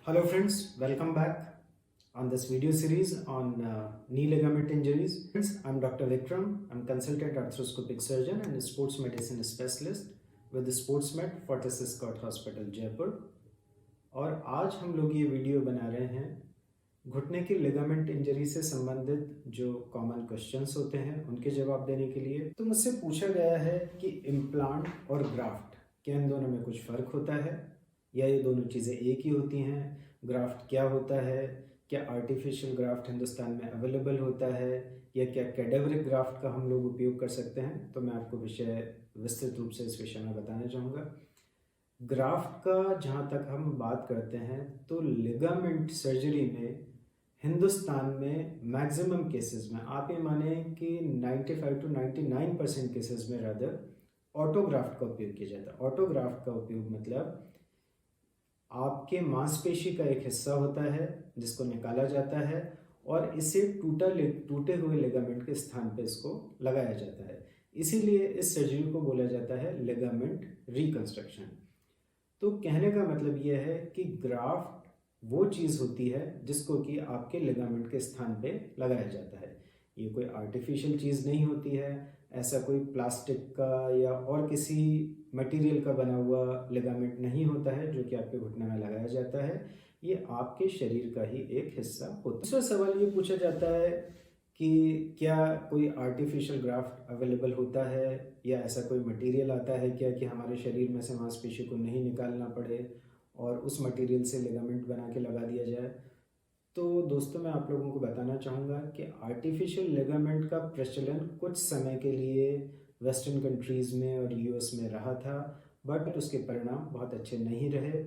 Hello friends, welcome back on this video series on knee ligament injuries. Friends, I'm Dr. Vikram. I'm consultant arthroscopic surgeon and a sports medicine specialist with the SportsMed Fortis Escort Hospital Jaipur. और आज हम लोग ये video बना रहे हैं घुटने की लिगामेंट इंजरी से संबंधित जो कॉमन क्वेश्चंस होते हैं उनके जवाब देने के लिए। तो मुझसे पूछा गया है कि इम्प्लांट और ग्राफ्ट क्या इन दोनों में कुछ फ़र्क होता है या ये दोनों चीज़ें एक ही होती हैं। ग्राफ्ट क्या होता है, क्या आर्टिफिशियल ग्राफ्ट हिंदुस्तान में अवेलेबल होता है या क्या कैडेवरिक ग्राफ्ट का हम लोग उपयोग कर सकते हैं। तो मैं आपको विषय विस्तृत रूप से इस विषय में बताना चाहूँगा। ग्राफ्ट का जहाँ तक हम बात करते हैं तो लिगामेंट सर्जरी में हिंदुस्तान में मैक्सिमम केसेस में आप ये माने कि 95 to 99% केसेस में रादर ऑटोग्राफ्ट का उपयोग किया जाता है। ऑटोग्राफ्ट का उपयोग मतलब आपके मांसपेशी का एक हिस्सा होता है जिसको निकाला जाता है और इसे टूटे हुए लिगामेंट के स्थान पे इसको लगाया जाता है। इसीलिए इस सर्जरी को बोला जाता है लिगामेंट रिकंस्ट्रक्शन। तो कहने का मतलब यह है कि ग्राफ्ट वो चीज़ होती है जिसको कि आपके लिगामेंट के स्थान पे लगाया जाता है। ये कोई आर्टिफिशियल चीज़ नहीं होती है, ऐसा कोई प्लास्टिक का या और किसी मटेरियल का बना हुआ लिगामेंट नहीं होता है जो कि आपके घुटने में लगाया जाता है। ये आपके शरीर का ही एक हिस्सा होता है। दूसरा सवाल ये पूछा जाता है कि क्या कोई आर्टिफिशियल ग्राफ्ट अवेलेबल होता है या ऐसा कोई मटेरियल आता है क्या कि हमारे शरीर में से मांसपेशी को नहीं निकालना पड़े और उस मटेरियल से लिगामेंट बना के लगा दिया जाए। तो दोस्तों मैं आप लोगों को बताना चाहूँगा कि आर्टिफिशियल लिगामेंट का प्रचलन कुछ समय के लिए वेस्टर्न कंट्रीज़ में और यूएस में रहा था, बट उसके परिणाम बहुत अच्छे नहीं रहे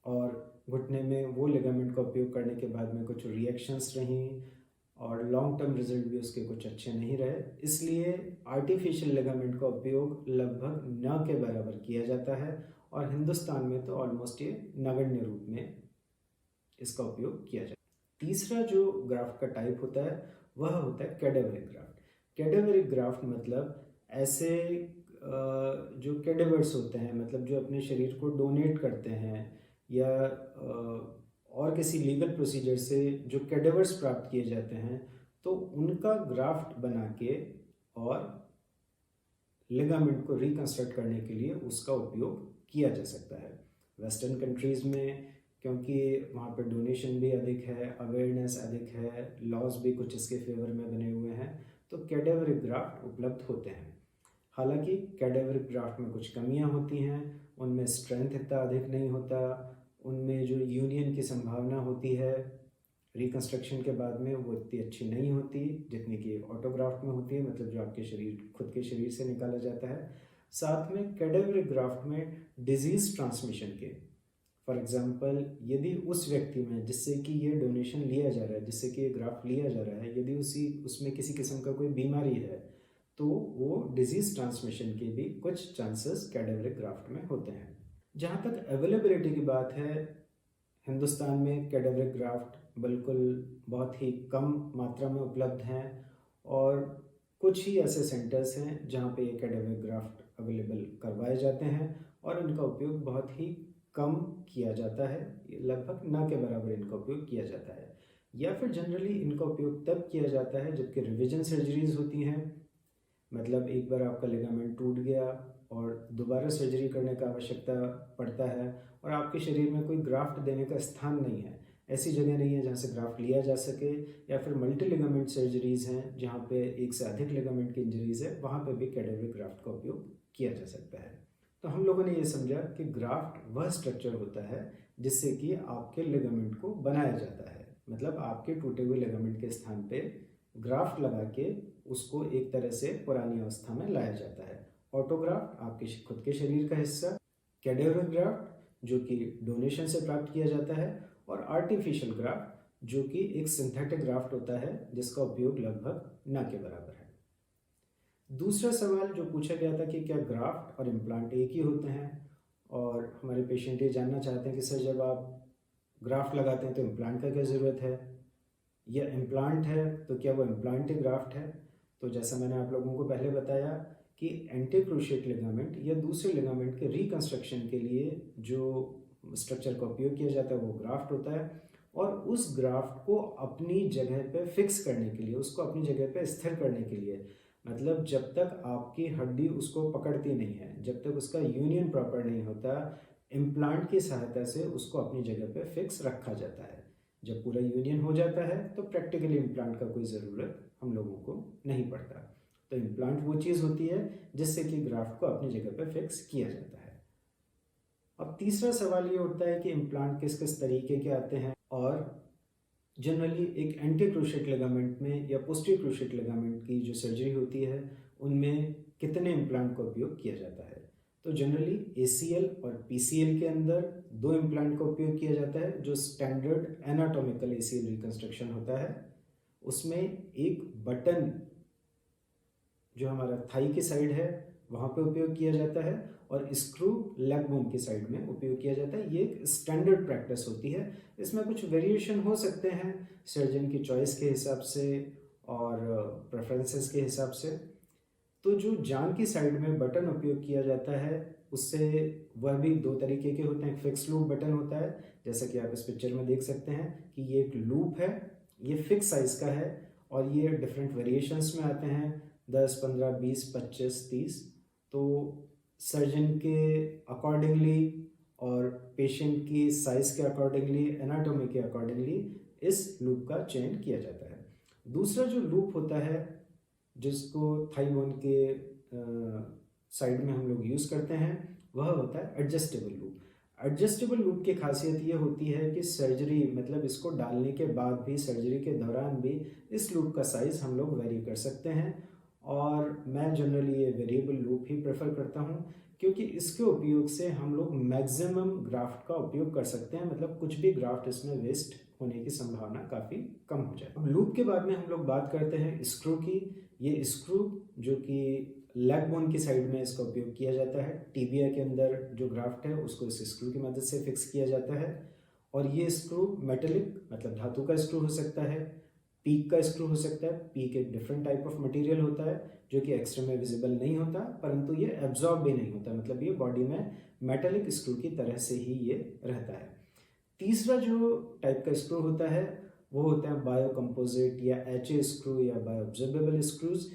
और घुटने में वो लिगामेंट का उपयोग करने के बाद में कुछ रिएक्शंस रहीं और लॉन्ग टर्म रिजल्ट भी उसके कुछ अच्छे नहीं रहे। इसलिए आर्टिफिशियल लिगामेंट का उपयोग लगभग न के बराबर किया जाता है और हिंदुस्तान में तो ऑलमोस्ट ये नगण्य रूप में इसका उपयोग किया जाता है। तीसरा जो ग्राफ्ट का टाइप होता है वह होता है कैडेवरिक ग्राफ्ट। कैडेवरिक ग्राफ्ट मतलब ऐसे जो कैडेवर्स होते हैं, मतलब जो अपने शरीर को डोनेट करते हैं या और किसी लीगल प्रोसीजर से जो कैडेवर्स प्राप्त किए जाते हैं तो उनका ग्राफ्ट बना के और लिगामेंट को रिकंस्ट्रक्ट करने के लिए उसका उपयोग किया जा सकता है। वेस्टर्न कंट्रीज़ में क्योंकि वहाँ पर डोनेशन भी अधिक है, अवेयरनेस अधिक है, लॉज भी कुछ इसके फेवर में बने हुए हैं, तो कैडेवरिक ग्राफ्ट उपलब्ध होते हैं। हालांकि कैडेवरिक ग्राफ्ट में कुछ कमियां होती हैं, उनमें स्ट्रेंथ इतना अधिक नहीं होता, उनमें जो यूनियन की संभावना होती है रिकंस्ट्रक्शन के बाद में वो इतनी अच्छी नहीं होती जितनी कि ऑटोग्राफ्ट में होती है, मतलब जो आपके शरीर खुद के शरीर से निकाला जाता है। साथ में कैडेवरिक ग्राफ्ट में डिजीज़ ट्रांसमिशन के फॉर एग्जांपल यदि उस व्यक्ति में जिससे कि ये डोनेशन लिया जा रहा है, जिससे कि ये ग्राफ्ट लिया जा रहा है, यदि उसमें किसी किस्म का कोई बीमारी है तो वो डिजीज़ ट्रांसमिशन के भी कुछ चांसेस कैडेवरिक ग्राफ्ट में होते हैं। जहाँ तक अवेलेबिलिटी की बात है, हिंदुस्तान में कैडेवरिक ग्राफ्ट बिल्कुल बहुत ही कम मात्रा में उपलब्ध हैं और कुछ ही ऐसे सेंटर्स हैं जहाँ पे ये कैडेवरिक ग्राफ्ट अवेलेबल करवाए जाते हैं और इनका उपयोग बहुत ही कम किया जाता है, लगभग ना के बराबर इनका उपयोग किया जाता है। या फिर जनरली इनका उपयोग तब किया जाता है जबकि रिविजन सर्जरीज होती हैं, मतलब एक बार आपका लिगामेंट टूट गया और दोबारा सर्जरी करने का आवश्यकता पड़ता है और आपके शरीर में कोई ग्राफ्ट देने का स्थान नहीं है, ऐसी जगह नहीं है जहाँ से ग्राफ्ट लिया जा सके, या फिर मल्टी लिगामेंट सर्जरीज हैं जहाँ पे एक से अधिक लिगामेंट की इंजरीज है, वहाँ पे भी कैडेवरिक ग्राफ्ट का उपयोग किया जा सकता है। तो हम लोगों ने ये समझा कि ग्राफ्ट वह स्ट्रक्चर होता है जिससे कि आपके लिगामेंट को बनाया जाता है, मतलब आपके टूटे हुए लिगामेंट के स्थान पे ग्राफ्ट लगा के उसको एक तरह से पुरानी अवस्था में लाया जाता है। ऑटोग्राफ्ट आपके खुद के शरीर का हिस्सा, कैडेवरिक ग्राफ्ट जो कि डोनेशन से प्राप्त किया जाता है, और आर्टिफिशियल ग्राफ्ट जो कि एक सिंथेटिक ग्राफ्ट होता है जिसका उपयोग लगभग ना के बराबर है। दूसरा सवाल जो पूछा गया था कि क्या ग्राफ्ट और इम्प्लांट एक ही होते हैं, और हमारे पेशेंट ये जानना चाहते हैं कि सर जब आप ग्राफ्ट लगाते हैं तो इम्प्लांट का क्या ज़रूरत है, या इम्प्लांट है तो क्या वो इम्प्लांट ही ग्राफ्ट है। तो जैसा मैंने आप लोगों को पहले बताया कि एंटी क्रूशिएट लिगामेंट या दूसरे लिगामेंट के रिकंस्ट्रक्शन के लिए जो स्ट्रक्चर का उपयोग किया जाता है वो ग्राफ्ट होता है, और उस ग्राफ्ट को अपनी जगह पे फिक्स करने के लिए, उसको अपनी जगह पे स्थिर करने के लिए, मतलब जब तक आपकी हड्डी उसको पकड़ती नहीं है, जब तक उसका यूनियन प्रॉपर नहीं होता, इम्प्लांट की सहायता से उसको अपनी जगह पे फिक्स रखा जाता है। जब पूरा यूनियन हो जाता है तो प्रैक्टिकली इम्प्लांट का कोई ज़रूरत हम लोगों को नहीं पड़ता। तो इम्प्लांट वो चीज़ होती है जिससे कि ग्राफ्ट को अपनी जगह पे फिक्स किया जाता है। अब तीसरा सवाल ये उठता है कि इम्प्लांट किस किस तरीके के आते हैं, और जनरली एक एंटी क्रूशिएट लिगामेंट में या पोस्टीरियर क्रूशिएट लिगामेंट की जो सर्जरी होती है उनमें कितने इम्प्लांट का उपयोग किया जाता है। तो जनरली ACL और PCL के अंदर 2 इम्प्लांट का उपयोग किया जाता है। जो स्टैंडर्ड एनाटॉमिकल ACL रिकंस्ट्रक्शन होता है उसमें एक बटन जो हमारा थाई की साइड है वहाँ पे उपयोग किया जाता है, और स्क्रू लेग बोन की साइड में उपयोग किया जाता है। ये एक स्टैंडर्ड प्रैक्टिस होती है। इसमें कुछ वेरिएशन हो सकते हैं सर्जन की चॉइस के हिसाब से और प्रेफरेंसेस के हिसाब से। तो जो जान की साइड में बटन उपयोग किया जाता है उससे वह भी 2 तरीके के होते हैं। फिक्स लूप बटन होता है, जैसा कि आप इस पिक्चर में देख सकते हैं कि ये एक लूप है, ये फिक्स साइज का है, और ये डिफरेंट वेरिएशंस में आते हैं 10, 15, 20, 25, 30। तो सर्जन के अकॉर्डिंगली और पेशेंट की साइज के अकॉर्डिंगली, एनाटॉमी के अकॉर्डिंगली इस लूप का चयन किया जाता है। दूसरा जो लूप होता है जिसको थाई बोन के साइड में हम लोग यूज़ करते हैं वह होता है एडजस्टेबल लूप। एडजस्टेबल लूप की खासियत ये होती है कि सर्जरी मतलब इसको डालने के बाद भी, सर्जरी के दौरान भी इस लूप का साइज़ हम लोग वेरी कर सकते हैं, और मैं जनरली ये वेरिएबल लूप ही प्रेफर करता हूँ क्योंकि इसके उपयोग से हम लोग मैक्सिमम ग्राफ्ट का उपयोग कर सकते हैं। मतलब कुछ भी ग्राफ्ट इसमें वेस्ट होने की संभावना काफ़ी कम हो जाए। अब लूप के बाद में हम लोग बात करते हैं स्क्रू की। ये स्क्रू जो कि लेग बोन की साइड में इसका उपयोग किया जाता है। टीबिया के अंदर जो ग्राफ्ट है उसको इस स्क्रू की मदद से फिक्स किया जाता है, और ये स्क्रू मेटेलिक मतलब धातु का स्क्रू हो सकता है, पीक का स्क्रू हो सकता है। पीक एक डिफरेंट टाइप ऑफ मटेरियल होता है जो कि एक्सरे में विजिबल नहीं होता, परंतु ये एब्जॉर्ब भी नहीं होता, मतलब ये बॉडी में मेटेलिक स्क्रू की तरह से ही ये रहता है। तीसरा जो टाइप का स्क्रू होता है वो होता है बायो कंपोजिट या HA स्क्रू या bio observable screws,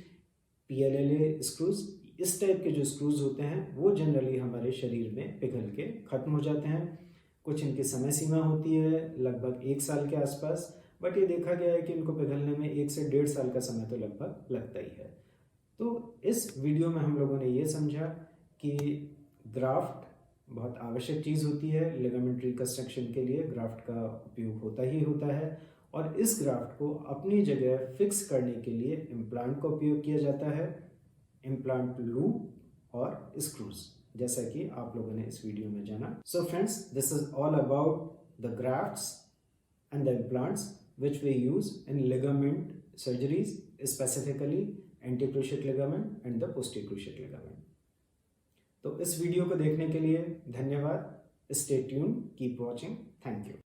PLLA screws. इस टाइप के जो स्क्रूज होते हैं वो जनरली हमारे शरीर में पिघल के ख़त्म हो जाते हैं। कुछ इनकी समय सीमा होती है लगभग 1 साल के आसपास, बट ये देखा गया है कि इनको पिघलने में 1 से 1.5 साल का समय तो लगभग लगता ही है। तो इस वीडियो में हम लोगों ने ये समझा कि ग्राफ्ट बहुत आवश्यक चीज़ होती है। लिगामेंट रिकंस्ट्रक्शन के लिए ग्राफ्ट का उपयोग होता ही होता है, और इस ग्राफ्ट को अपनी जगह फिक्स करने के लिए इम्प्लांट का उपयोग किया जाता है, इम्प्लांट लूप और स्क्रूज, जैसा कि आप लोगों ने इस वीडियो में जाना। So friends, this is all about the grafts and the implants which we use in ligament surgeries, specifically anti-cruciate ligament and the posterior cruciate ligament. तो इस वीडियो को देखने के लिए धन्यवाद। Stay tuned, keep watching, thank you.